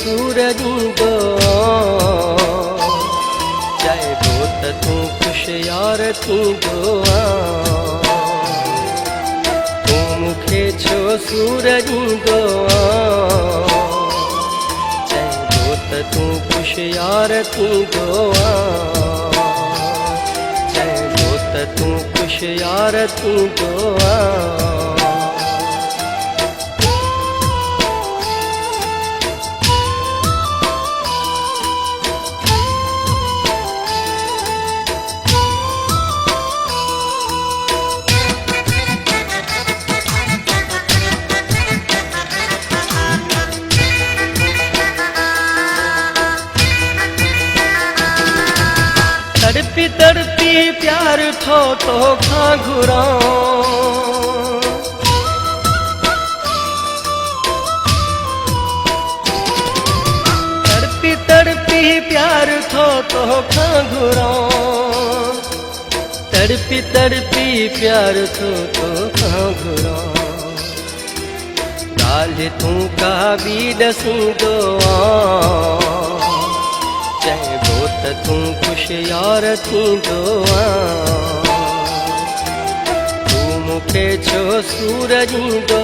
सूरजी दो चाहे बोत तू खुश यार थी दो तू मुखे छो सूरजी दो चाहे बोत तू खुश यार थी दो चाहे बोत तू खुश यार थी दो तड़पी तड़पी प्यार थो तो खां घुरां तड़पी तड़पी प्यार थो तो खां घुरां तड़पी तड़पी प्यार थो तो खां घुरां गाल तू का भी दसी दो चाहे बोत तू खुश यार थी दो तू मुखे छो सूरजी दो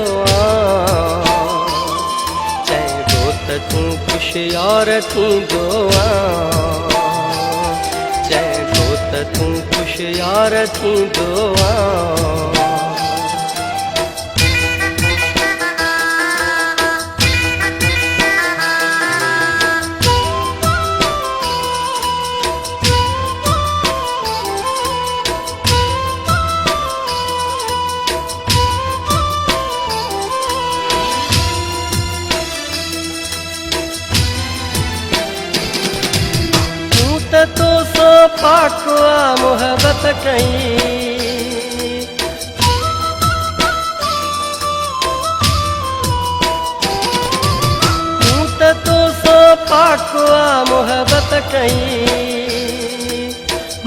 चाहे बोत तू खुश यार थी दो चाहे बोत तू खुश यार थी दो तो सो पाकुआ मोहब्बत कई तो सो पाकुआ मोहब्बत कई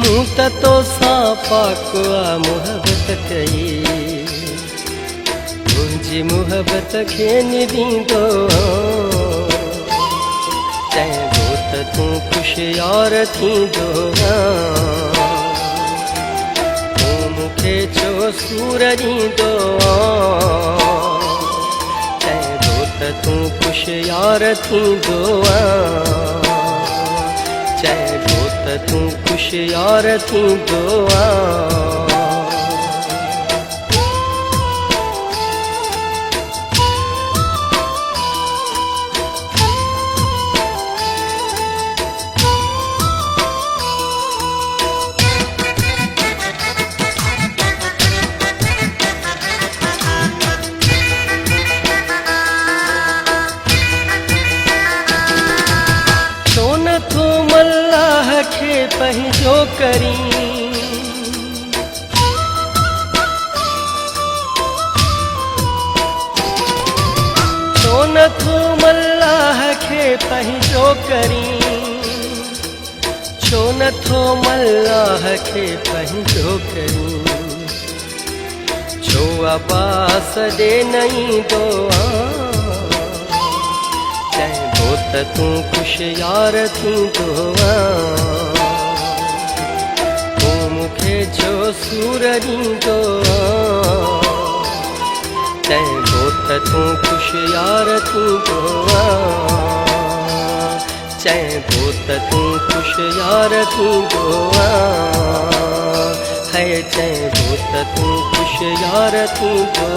मूत तो सा पाकुआ मोहब्बत कई मुंहिंजी मोहब्बत खे निदींदो चाहे बोत तू खुश यार थी दो तू मुखे छो सूरजी दो चाहे बोत तू खुश यार थी दो चाहे बोत तू खुश यार थी दो खे पंहिंजो करी छो नथो मल्लाह खे पंहिंजो करी छो नथो मल्लाह खे पंहिंजो करी छो अब्बास ॾे नई दो चाहे बोत तू खुश यार थी दो तू मुखे छो सूरजी दो चाहे बोत तू खुश यार थी दो चाहे बोत तू खुश यार थी दो है चाहे बोत तू खुश यार थी दो